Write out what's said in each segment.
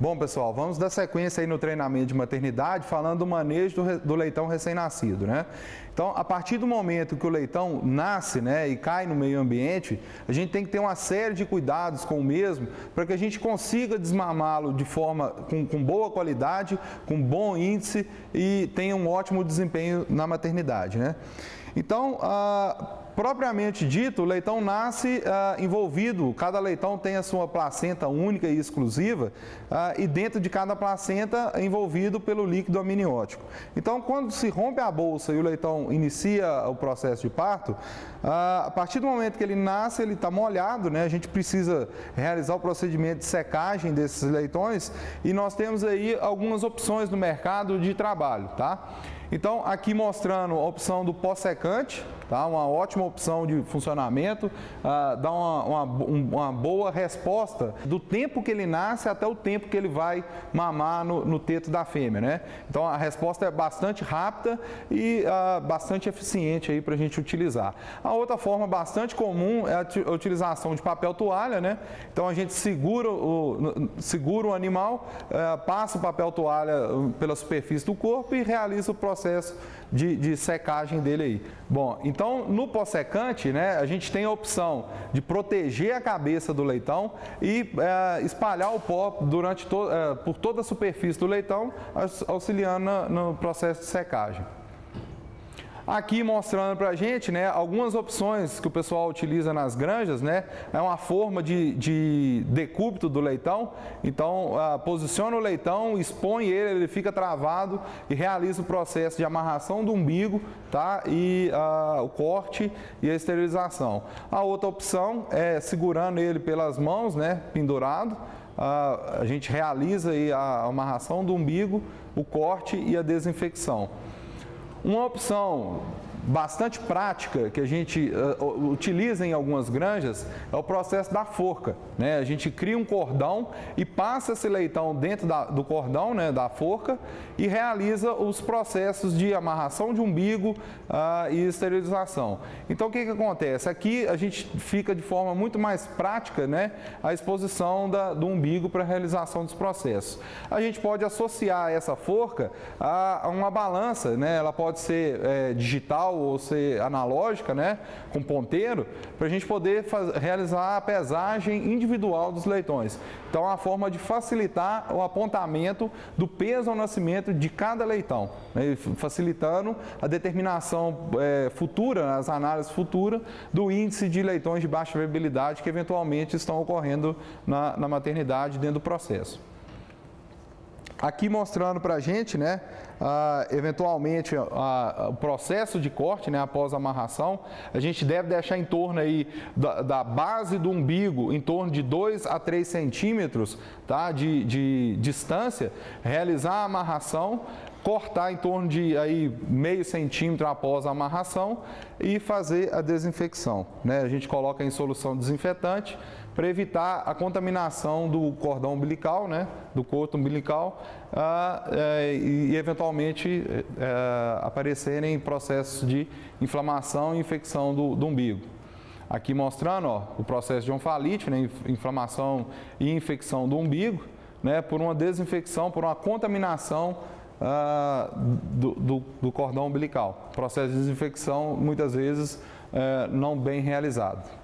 Bom, pessoal, vamos dar sequência aí no treinamento de maternidade, falando do manejo do leitão recém-nascido, né? Então, a partir do momento que o leitão nasce, né, e cai no meio ambiente, a gente tem que ter uma série de cuidados com o mesmo para que a gente consiga desmamá-lo de forma com boa qualidade, com bom índice e tenha um ótimo desempenho na maternidade, né? Então, propriamente dito, o leitão nasce envolvido, cada leitão tem a sua placenta única e exclusiva e dentro de cada placenta é envolvido pelo líquido amniótico. Então, quando se rompe a bolsa e o leitão inicia o processo de parto, a partir do momento que ele nasce, ele está molhado, né? A gente precisa realizar o procedimento de secagem desses leitões e nós temos aí algumas opções no mercado de trabalho, tá? Então, aqui mostrando a opção do pós-secante, tá? Uma ótima opção de funcionamento, dá uma boa resposta do tempo que ele nasce até o tempo que ele vai mamar no teto da fêmea, né? Então, a resposta é bastante rápida e bastante eficiente aí para a gente utilizar. A outra forma bastante comum é a utilização de papel toalha, né? Então, a gente segura o animal, passa o papel toalha pela superfície do corpo e realiza o processo de secagem dele aí. Bom, então no pós-secante, né, a gente tem a opção de proteger a cabeça do leitão e espalhar o pó por toda a superfície do leitão, auxiliando no processo de secagem. Aqui mostrando para a gente, né, algumas opções que o pessoal utiliza nas granjas, né, é uma forma de decúbito do leitão. Então, posiciona o leitão, expõe ele fica travado e realiza o processo de amarração do umbigo, tá, e o corte e a esterilização. A outra opção é segurando ele pelas mãos, né, pendurado. A gente realiza aí a amarração do umbigo, o corte e a desinfecção. Uma opção bastante prática que a gente utiliza em algumas granjas é o processo da forca, né? A gente cria um cordão e passa esse leitão dentro do cordão, né, da forca e realiza os processos de amarração de umbigo e esterilização. Então, o que acontece? Aqui a gente fica de forma muito mais prática, né, a exposição do umbigo para a realização dos processos. A gente pode associar essa forca a uma balança, né? Ela pode ser digital ou ser analógica, né, com ponteiro, para a gente poder realizar a pesagem individual dos leitões. Então, é uma forma de facilitar o apontamento do peso ao nascimento de cada leitão, né, facilitando a determinação futura, as análises futuras, do índice de leitões de baixa viabilidade que eventualmente estão ocorrendo na maternidade dentro do processo. Aqui mostrando para a gente, né, eventualmente o processo de corte, né, após a amarração, a gente deve deixar em torno aí da base do umbigo, em torno de 2 a 3 centímetros, tá, de distância, realizar a amarração, cortar em torno de aí meio centímetro após a amarração e fazer a desinfecção, né? A gente coloca em solução desinfetante para evitar a contaminação do cordão umbilical, né, do coto umbilical e eventualmente aparecerem processos de inflamação e infecção do umbigo. Aqui mostrando, ó, o processo de onfalite, né, inflamação e infecção do umbigo, né, por uma desinfecção, por uma contaminação do cordão umbilical. Processo de desinfecção, muitas vezes, não bem realizado.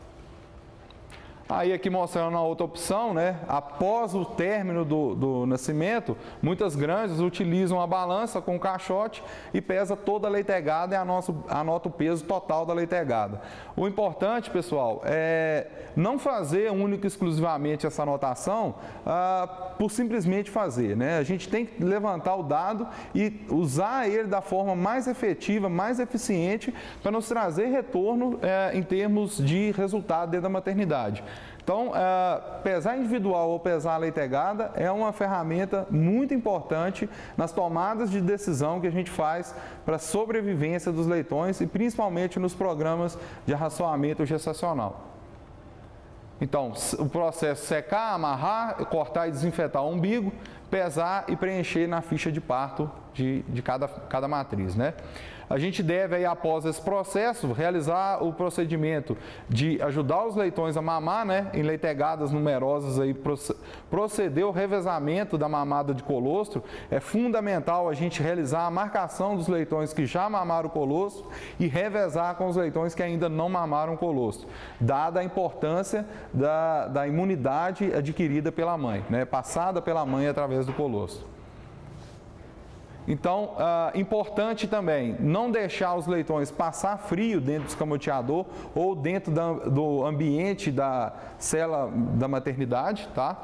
Aí aqui mostrando a outra opção, né? Após o término do nascimento, muitas granjas utilizam a balança com o caixote e pesa toda a leitegada e anota o peso total da leitegada. O importante, pessoal, é não fazer única e exclusivamente essa anotação por simplesmente fazer, né? A gente tem que levantar o dado e usar ele da forma mais efetiva, mais eficiente, para nos trazer retorno em termos de resultado dentro da maternidade. Então, pesar individual ou pesar a leitegada é uma ferramenta muito importante nas tomadas de decisão que a gente faz para a sobrevivência dos leitões e principalmente nos programas de arraçoamento gestacional. Então, o processo secar, amarrar, cortar e desinfetar o umbigo, pesar e preencher na ficha de parto de cada matriz, né? A gente deve, aí, após esse processo, realizar o procedimento de ajudar os leitões a mamar, né? Em leitegadas numerosas, aí, proceder ao revezamento da mamada de colostro. É fundamental a gente realizar a marcação dos leitões que já mamaram o colostro e revezar com os leitões que ainda não mamaram o colostro, dada a importância da imunidade adquirida pela mãe, né? Passada pela mãe através do colostro. Então, importante também, não deixar os leitões passar frio dentro do escamoteador ou dentro do ambiente da cela da maternidade, tá?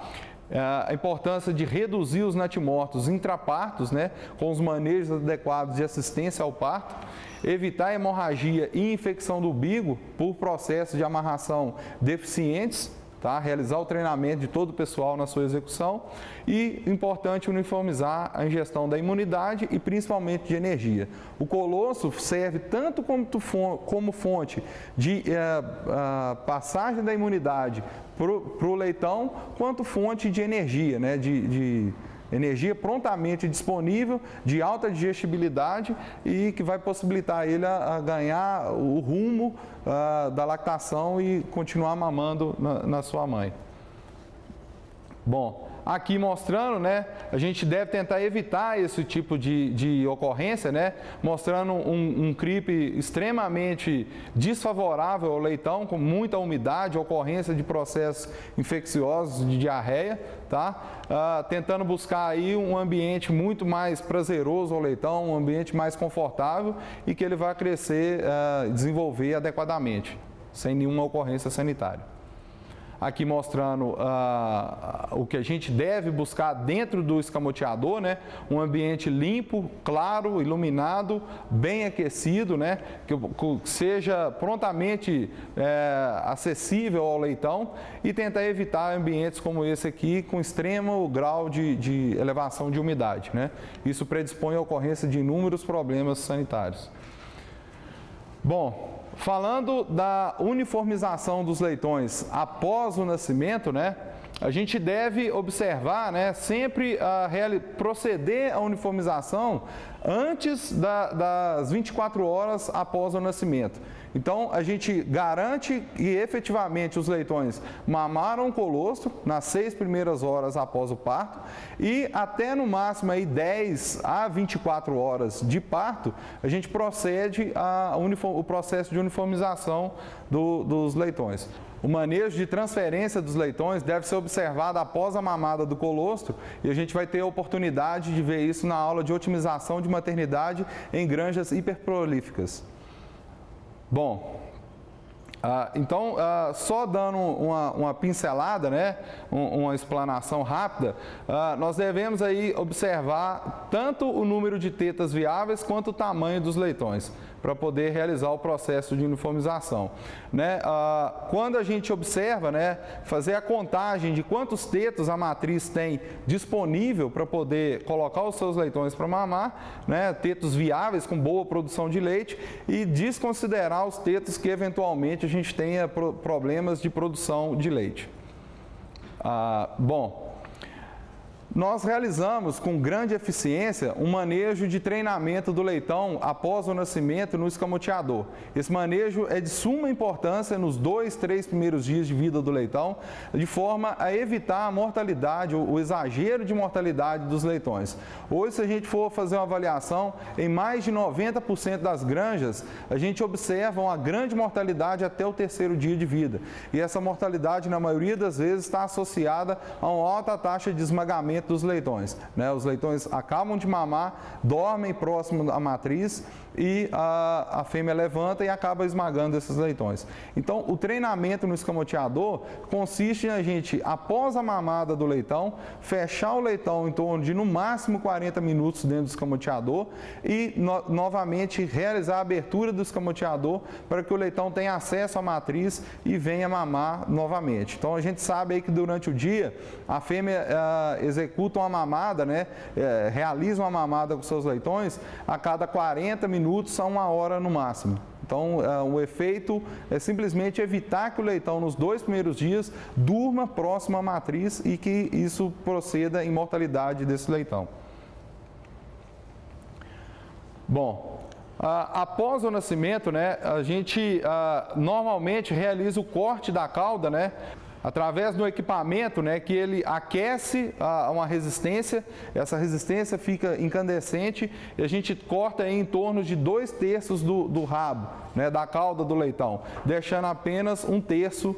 A importância de reduzir os natimortos intrapartos, né, com os manejos adequados de assistência ao parto, evitar hemorragia e infecção do umbigo por processos de amarração deficientes, tá? Realizar o treinamento de todo o pessoal na sua execução e, importante, uniformizar a ingestão da imunidade e principalmente de energia. O colostro serve tanto como fonte de passagem da imunidade para o leitão, quanto fonte de energia, né? de energia prontamente disponível, de alta digestibilidade e que vai possibilitar ele a ganhar o rumo da lactação e continuar mamando na sua mãe. Bom, aqui mostrando, né, a gente deve tentar evitar esse tipo de ocorrência, né, mostrando um CRIP extremamente desfavorável ao leitão, com muita umidade, ocorrência de processos infecciosos de diarreia, tá? Tentando buscar aí um ambiente muito mais prazeroso ao leitão, um ambiente mais confortável e que ele vai crescer, desenvolver adequadamente, sem nenhuma ocorrência sanitária. Aqui mostrando o que a gente deve buscar dentro do escamoteador, né? Um ambiente limpo, claro, iluminado, bem aquecido, né? Que seja prontamente acessível ao leitão e tentar evitar ambientes como esse aqui com extremo grau de elevação de umidade, né? Isso predispõe à ocorrência de inúmeros problemas sanitários. Bom, falando da uniformização dos leitões após o nascimento, né, a gente deve observar, né, sempre proceder à uniformização antes das 24 horas após o nascimento. Então, a gente garante que efetivamente os leitões mamaram o colostro nas 6 primeiras horas após o parto e até no máximo aí 10 a 24 horas de parto, a gente procede o processo de uniformização dos leitões. O manejo de transferência dos leitões deve ser observado após a mamada do colostro e a gente vai ter a oportunidade de ver isso na aula de otimização de maternidade em granjas hiperprolíficas. Bom, então, só dando uma pincelada, né, uma explanação rápida, nós devemos aí observar tanto o número de tetas viáveis quanto o tamanho dos leitões, para poder realizar o processo de uniformização, né? Quando a gente observa, né, fazer a contagem de quantos tetos a matriz tem disponível para poder colocar os seus leitões para mamar, né, tetos viáveis com boa produção de leite e desconsiderar os tetos que eventualmente a gente tenha problemas de produção de leite. Bom, nós realizamos com grande eficiência um manejo de treinamento do leitão após o nascimento no escamoteador. Esse manejo é de suma importância nos 2, 3 primeiros dias de vida do leitão, de forma a evitar a mortalidade, o exagero de mortalidade dos leitões. Hoje, se a gente for fazer uma avaliação, em mais de 90% das granjas, a gente observa uma grande mortalidade até o 3º dia de vida. E essa mortalidade, na maioria das vezes, está associada a uma alta taxa de esmagamento dos leitões, né? Os leitões acabam de mamar, dormem próximo à matriz e a fêmea levanta e acaba esmagando esses leitões. Então, o treinamento no escamoteador consiste em a gente, após a mamada do leitão, fechar o leitão em torno de no máximo 40 minutos dentro do escamoteador e novamente realizar a abertura do escamoteador para que o leitão tenha acesso à matriz e venha mamar novamente. Então, a gente sabe aí que durante o dia a fêmea executa uma mamada, né, realiza uma mamada com seus leitões a cada 40 minutos a 1 hora no máximo. Então, o efeito é simplesmente evitar que o leitão, nos 2 primeiros dias, durma próximo à matriz e que isso proceda em mortalidade desse leitão. Bom, após o nascimento, né, a gente normalmente realiza o corte da cauda, né, através do equipamento, né, que ele aquece uma resistência, essa resistência fica incandescente e a gente corta em torno de 2/3 do rabo, né, da cauda do leitão, deixando apenas 1/3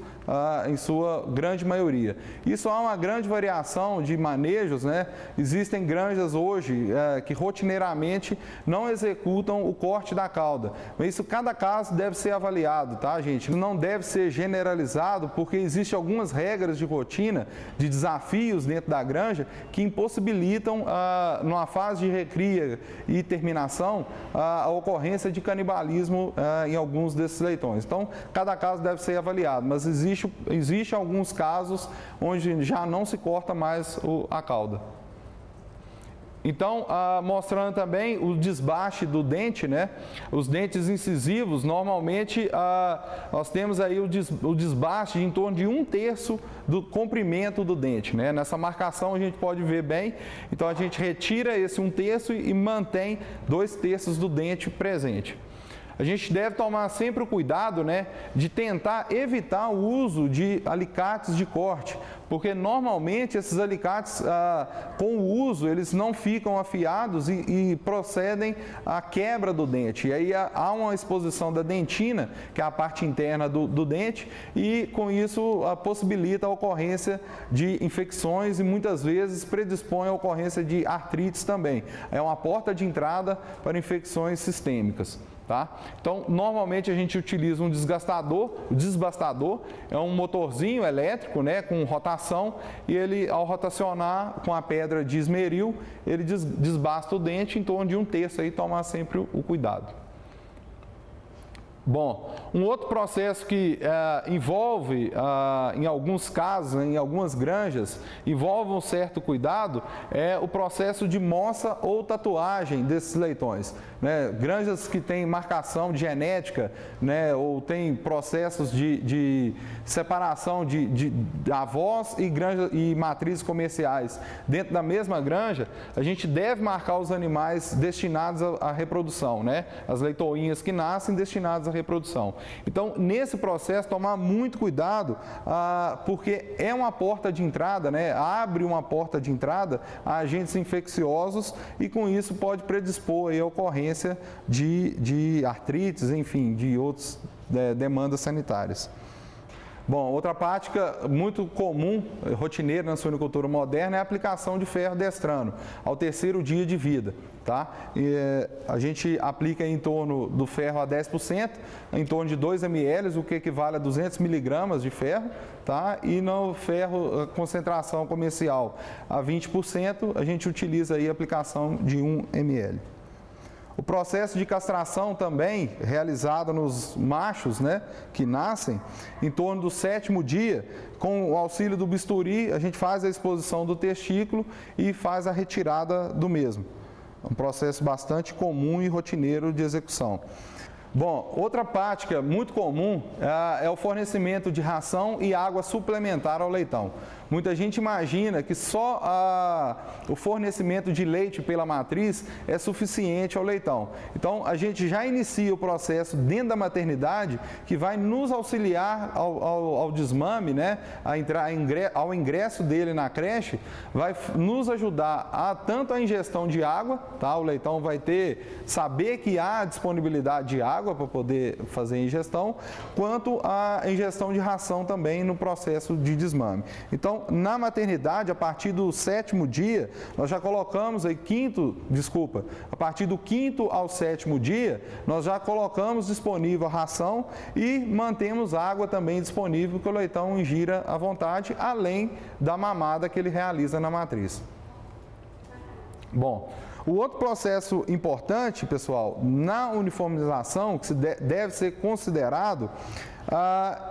em sua grande maioria. Isso há uma grande variação de manejos, né? Existem granjas hoje que rotineiramente não executam o corte da cauda, mas isso cada caso deve ser avaliado, tá, gente? Não deve ser generalizado porque existem algumas regras de rotina, de desafios dentro da granja que impossibilitam, numa fase de recria e terminação, a ocorrência de canibalismo em alguns desses leitões. Então, cada caso deve ser avaliado, mas existe alguns casos onde já não se corta mais a cauda. Então, mostrando também o desbaste do dente, né? Os dentes incisivos, normalmente nós temos aí o desbaste de em torno de 1/3 do comprimento do dente, né? Nessa marcação a gente pode ver bem, então a gente retira esse 1/3 e mantém 2/3 do dente presente. A gente deve tomar sempre o cuidado, né, de tentar evitar o uso de alicates de corte, porque normalmente esses alicates, com o uso, eles não ficam afiados e procedem à quebra do dente. E aí há uma exposição da dentina, que é a parte interna do dente, e com isso possibilita a ocorrência de infecções e muitas vezes predispõe à ocorrência de artrites também. É uma porta de entrada para infecções sistêmicas. Tá? Então, normalmente a gente utiliza um desgastador, o desbastador é um motorzinho elétrico, né, com rotação, e ele, ao rotacionar com a pedra de esmeril, ele desbasta o dente em torno de 1/3, aí tomar sempre o cuidado. Bom, um outro processo que envolve, em alguns casos, em algumas granjas, envolve um certo cuidado, é o processo de moça ou tatuagem desses leitões. Né? Granjas que têm marcação de genética, né, ou tem processos de separação de avós e matrizes comerciais dentro da mesma granja, a gente deve marcar os animais destinados à reprodução, né? As leitoinhas que nascem destinadas à reprodução. Então, nesse processo, tomar muito cuidado, porque é uma porta de entrada, né? Abre uma porta de entrada a agentes infecciosos e com isso pode predispor aí a ocorrência de artrites, enfim, de outras demandas sanitárias. Bom, outra prática muito comum, rotineira na suinocultura moderna, é a aplicação de ferro destrano ao 3º dia de vida. Tá? A gente aplica em torno do ferro a 10%, em torno de 2 ml, o que equivale a 200 miligramas de ferro. Tá? E no ferro, concentração comercial a 20%, a gente utiliza aí a aplicação de 1 ml. O processo de castração também, realizado nos machos, né, que nascem, em torno do 7º dia, com o auxílio do bisturi, a gente faz a exposição do testículo e faz a retirada do mesmo. É um processo bastante comum e rotineiro de execução. Bom, outra prática muito comum é o fornecimento de ração e água suplementar ao leitão. Muita gente imagina que só o fornecimento de leite pela matriz é suficiente ao leitão. Então, a gente já inicia o processo dentro da maternidade que vai nos auxiliar ao desmame, né? Ao ingresso dele na creche, vai nos ajudar tanto a ingestão de água, tá? O leitão vai saber que há disponibilidade de água para poder fazer a ingestão, quanto a ingestão de ração também no processo de desmame. Então, na maternidade, a partir do 7º dia, nós já colocamos aí a partir do 5º ao 7º dia, nós já colocamos disponível a ração e mantemos água também disponível que o leitão ingira à vontade, além da mamada que ele realiza na matriz. Bom, o outro processo importante, pessoal, na uniformização, que deve ser considerado,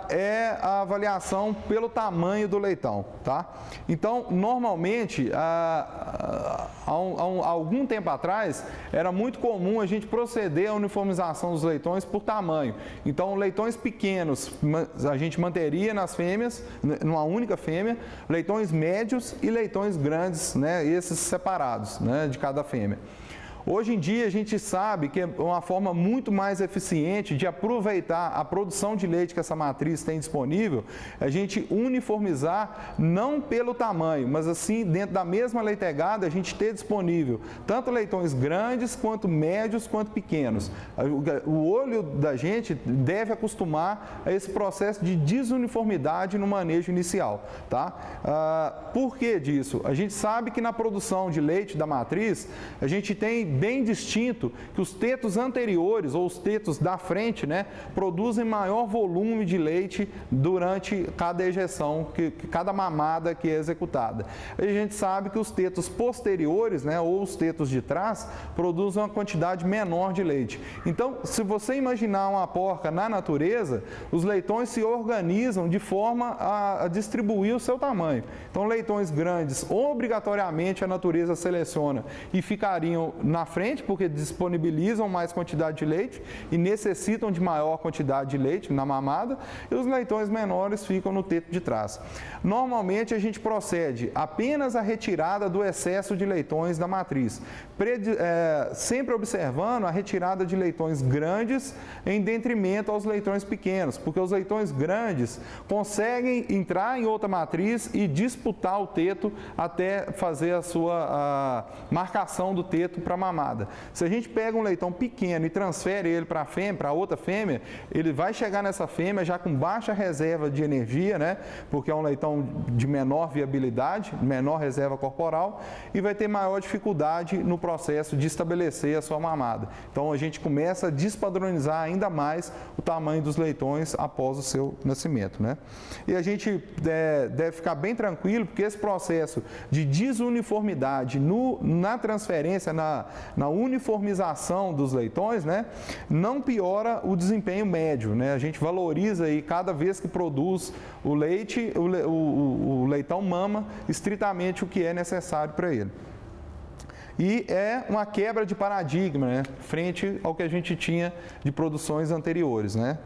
é a avaliação pelo tamanho do leitão, tá? Então, normalmente, há algum tempo atrás, era muito comum a gente proceder à uniformização dos leitões por tamanho. Então, leitões pequenos a gente manteria nas fêmeas, numa única fêmea, leitões médios e leitões grandes, né? Esses separados, né, de cada fêmea. Hoje em dia a gente sabe que é uma forma muito mais eficiente de aproveitar a produção de leite que essa matriz tem disponível, a gente uniformizar não pelo tamanho, mas assim dentro da mesma leitegada a gente ter disponível tanto leitões grandes quanto médios quanto pequenos. O olho da gente deve acostumar a esse processo de desuniformidade no manejo inicial, tá? Por que disso? A gente sabe que na produção de leite da matriz, a gente tem bem distinto que os tetos anteriores ou os tetos da frente, né, produzem maior volume de leite durante cada ejeção, cada mamada que é executada. A gente sabe que os tetos posteriores, né, ou os tetos de trás, produzem uma quantidade menor de leite. Então, se você imaginar uma porca na natureza, os leitões se organizam de forma a distribuir o seu tamanho. Então, leitões grandes, obrigatoriamente a natureza seleciona e ficariam na frente, porque disponibilizam mais quantidade de leite e necessitam de maior quantidade de leite na mamada, e os leitões menores ficam no teto de trás. Normalmente, a gente procede apenas a retirada do excesso de leitões da matriz, sempre observando a retirada de leitões grandes em detrimento aos leitões pequenos, porque os leitões grandes conseguem entrar em outra matriz e disputar o teto até fazer a sua marcação do teto para a mamada. Se a gente pega um leitão pequeno e transfere ele para a fêmea, para outra fêmea, ele vai chegar nessa fêmea já com baixa reserva de energia, né? Porque é um leitão de menor viabilidade, menor reserva corporal, e vai ter maior dificuldade no processo de estabelecer a sua mamada. Então a gente começa a despadronizar ainda mais o tamanho dos leitões após o seu nascimento, né? E a gente deve ficar bem tranquilo, porque esse processo de desuniformidade na transferência, na uniformização dos leitões, né, não piora o desempenho médio, né? A gente valoriza aí cada vez que produz o leite, o leitão mama estritamente o que é necessário para ele. E é uma quebra de paradigma, né, frente ao que a gente tinha de produções anteriores, né?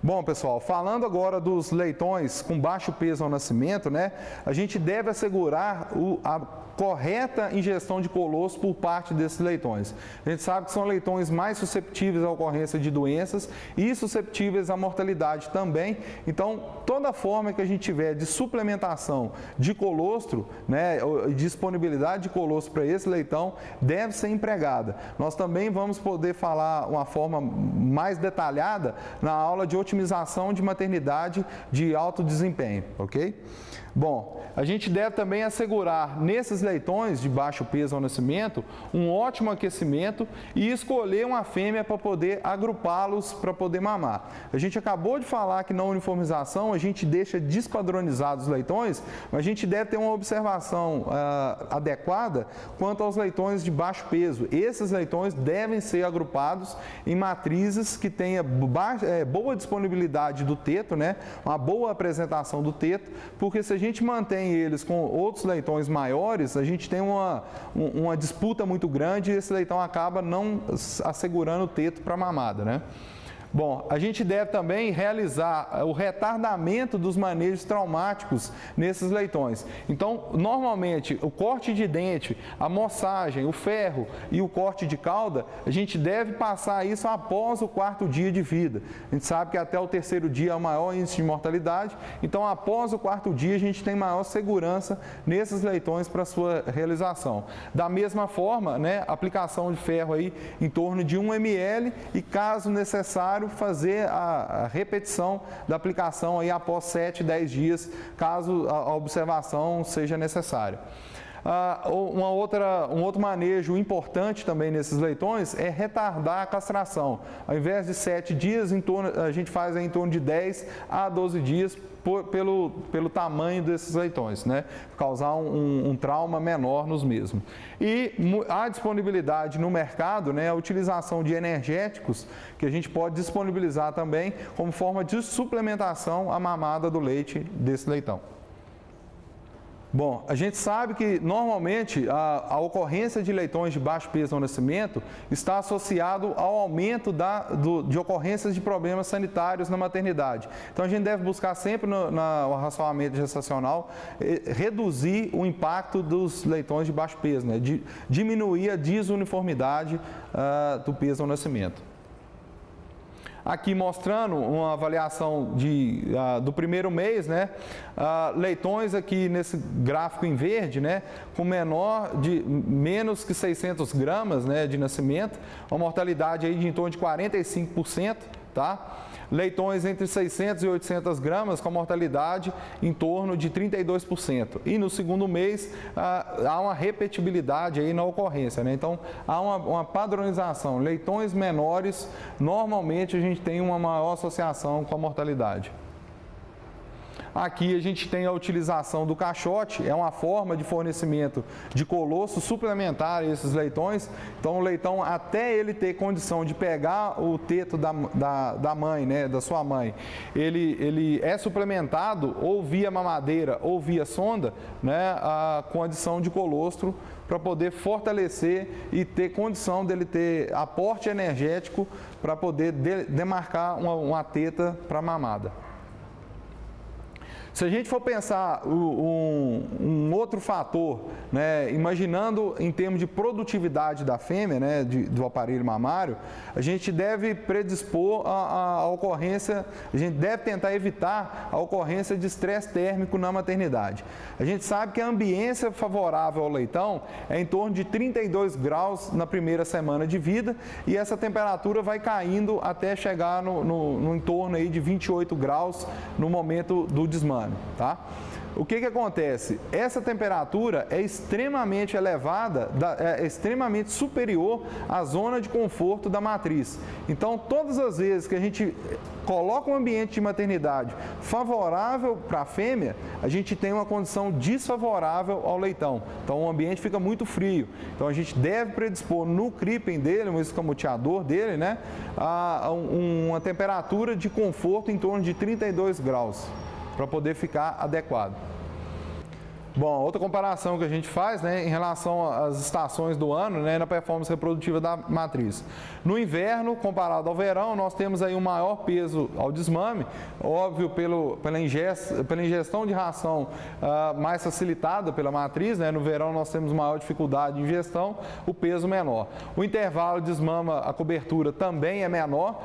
Bom, pessoal, falando agora dos leitões com baixo peso ao nascimento, né, a gente deve assegurar a correta ingestão de colostro por parte desses leitões. A gente sabe que são leitões mais susceptíveis à ocorrência de doenças e susceptíveis à mortalidade também. Então, toda forma que a gente tiver de suplementação de colostro, né, disponibilidade de colostro para esse leitão, deve ser empregada. Nós também vamos poder falar uma forma mais detalhada na aula de otimização de maternidade de alto desempenho, ok? Bom, a gente deve também assegurar nesses leitões de baixo peso ao nascimento um ótimo aquecimento e escolher uma fêmea para poder agrupá-los para poder mamar. A gente acabou de falar que na uniformização a gente deixa despadronizados os leitões, mas a gente deve ter uma observação adequada quanto aos leitões de baixo peso. Esses leitões devem ser agrupados em matrizes que tenha boa disponibilidade do teto, né? Uma boa apresentação do teto, porque se a gente mantém eles com outros leitões maiores, a gente tem uma disputa muito grande e esse leitão acaba não assegurando o teto para a mamada, né? Bom, a gente deve também realizar o retardamento dos manejos traumáticos nesses leitões. Então, normalmente, o corte de dente, a moçagem, o ferro e o corte de cauda, a gente deve passar isso após o 4º dia de vida. A gente sabe que até o 3º dia é o maior índice de mortalidade, então após o 4º dia a gente tem maior segurança nesses leitões para sua realização. Da mesma forma, né, aplicação de ferro aí em torno de 1 ml e, caso necessário, fazer a repetição da aplicação aí após 7, 10 dias, caso a observação seja necessária. Um outro manejo importante também nesses leitões é retardar a castração. Ao invés de 7 dias, a gente faz em torno de 10 a 12 dias pelo tamanho desses leitões, né? Causar um trauma menor nos mesmos. E a disponibilidade no mercado, né? A utilização de energéticos que a gente pode disponibilizar também como forma de suplementação à mamada do leite desse leitão. Bom, a gente sabe que normalmente a ocorrência de leitões de baixo peso ao nascimento está associado ao aumento de ocorrências de problemas sanitários na maternidade. Então a gente deve buscar sempre no racionamento gestacional reduzir o impacto dos leitões de baixo peso, né? Diminuir a desuniformidade do peso ao nascimento. Aqui mostrando uma avaliação do primeiro mês, né? Leitões aqui nesse gráfico em verde, né? Com menos que 600 gramas, né, de nascimento, uma mortalidade aí de em torno de 45%, tá? Leitões entre 600 e 800 gramas com mortalidade em torno de 32%. E no segundo mês há uma repetibilidade aí na ocorrência, né? Então há uma padronização. Leitões menores, normalmente a gente tem uma maior associação com a mortalidade. Aqui a gente tem a utilização do caixote, é uma forma de fornecimento de colosso suplementar a esses leitões. Então o leitão, até ele ter condição de pegar o teto da mãe, né, da sua mãe, ele é suplementado ou via mamadeira ou via sonda, né, com adição de colostro para poder fortalecer e ter condição dele ter aporte energético para poder demarcar uma teta para mamada. Se a gente for pensar um outro fator, né, imaginando em termos de produtividade da fêmea, né, do aparelho mamário, a gente deve predispor a ocorrência, a gente deve tentar evitar a ocorrência de estresse térmico na maternidade. A gente sabe que a ambiência favorável ao leitão é em torno de 32 graus na primeira semana de vida e essa temperatura vai caindo até chegar no entorno aí de 28 graus no momento do desmame. Tá? O que acontece? Essa temperatura é extremamente elevada, é extremamente superior à zona de conforto da matriz. Então, todas as vezes que a gente coloca um ambiente de maternidade favorável para a fêmea, a gente tem uma condição desfavorável ao leitão. Então, o ambiente fica muito frio. Então, a gente deve predispor no cripping dele, no escamoteador dele, né, a uma temperatura de conforto em torno de 32 graus. Para poder ficar adequado. Bom, outra comparação que a gente faz, né, em relação às estações do ano, né, na performance reprodutiva da matriz. No inverno, comparado ao verão, nós temos aí um maior peso ao desmame, óbvio pela ingestão de ração mais facilitada pela matriz, né, no verão nós temos maior dificuldade de ingestão, o peso menor. O intervalo desmama, a cobertura também é menor,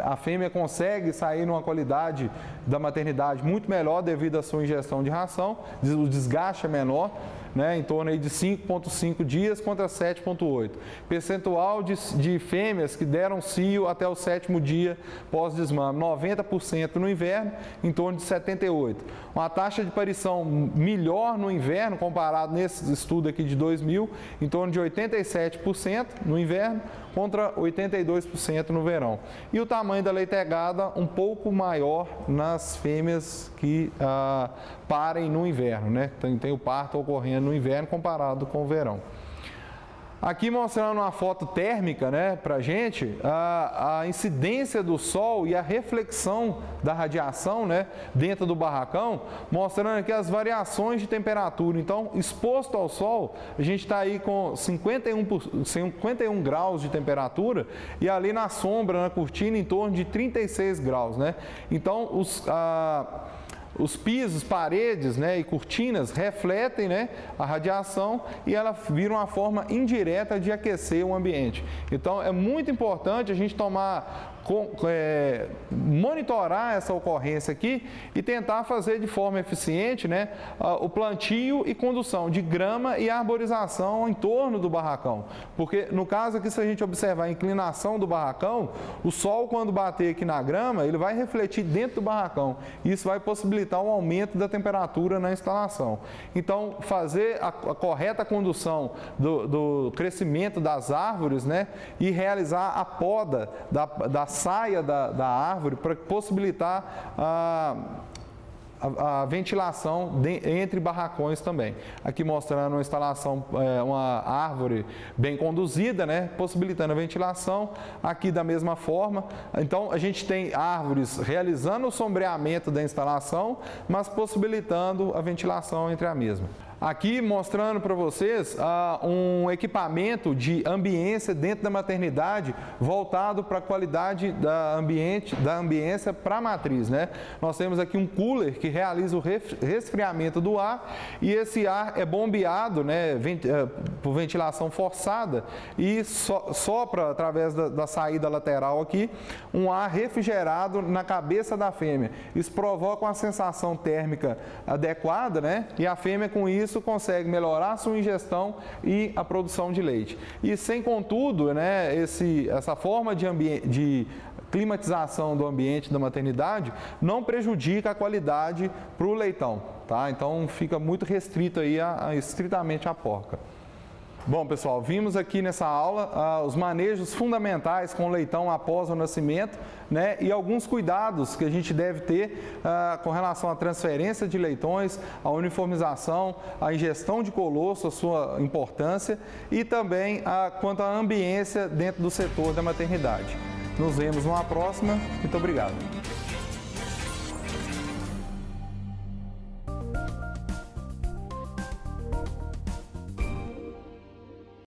a fêmea consegue sair numa qualidade da maternidade muito melhor devido à sua ingestão de ração, o desgaste é menor, né, em torno aí de 5,5 dias contra 7,8. Percentual de fêmeas que deram cio até o 7º dia pós-desmame, 90% no inverno, em torno de 78%. Uma taxa de parição melhor no inverno, comparado nesse estudo aqui de 2000, em torno de 87% no inverno, contra 82% no verão. E o tamanho da leitegada um pouco maior nas fêmeas que parem no inverno, né? Tem o parto ocorrendo no inverno comparado com o verão. Aqui mostrando uma foto térmica, né, para a gente, a incidência do sol e a reflexão da radiação, né, dentro do barracão, mostrando aqui as variações de temperatura. Então, exposto ao sol, a gente está aí com 51 graus de temperatura e ali na sombra, na cortina, em torno de 36 graus, né? Então, os pisos, paredes, né, e cortinas refletem, né, a radiação e ela vira uma forma indireta de aquecer o ambiente. Então é muito importante a gente monitorar essa ocorrência aqui e tentar fazer de forma eficiente, né, o plantio e condução de grama e arborização em torno do barracão. Porque no caso aqui, se a gente observar a inclinação do barracão, o sol quando bater aqui na grama, ele vai refletir dentro do barracão. Isso vai possibilitar um aumento da temperatura na instalação. Então, fazer a correta condução do crescimento das árvores, né, e realizar a poda da saia da árvore para possibilitar a ventilação entre barracões também. Aqui mostrando uma instalação, uma árvore bem conduzida, né, possibilitando a ventilação. Aqui da mesma forma. Então a gente tem árvores realizando o sombreamento da instalação, mas possibilitando a ventilação entre a mesma. Aqui mostrando para vocês um equipamento de ambiência dentro da maternidade voltado para a qualidade da ambiência para a matriz, né? Nós temos aqui um cooler que realiza o resfriamento do ar e esse ar é bombeado, né, por ventilação forçada e sopra através da saída lateral aqui um ar refrigerado na cabeça da fêmea. Isso provoca uma sensação térmica adequada, né? E a fêmea com isso consegue melhorar a sua ingestão e a produção de leite. E sem contudo, né, essa forma de climatização do ambiente da maternidade não prejudica a qualidade para o leitão, tá? Então fica muito restrito aí estritamente à porca. Bom, pessoal, vimos aqui nessa aula os manejos fundamentais com o leitão após o nascimento, né, e alguns cuidados que a gente deve ter com relação à transferência de leitões, a uniformização, a ingestão de colosso, a sua importância e também quanto à ambiência dentro do setor da maternidade. Nos vemos numa próxima. Muito obrigado.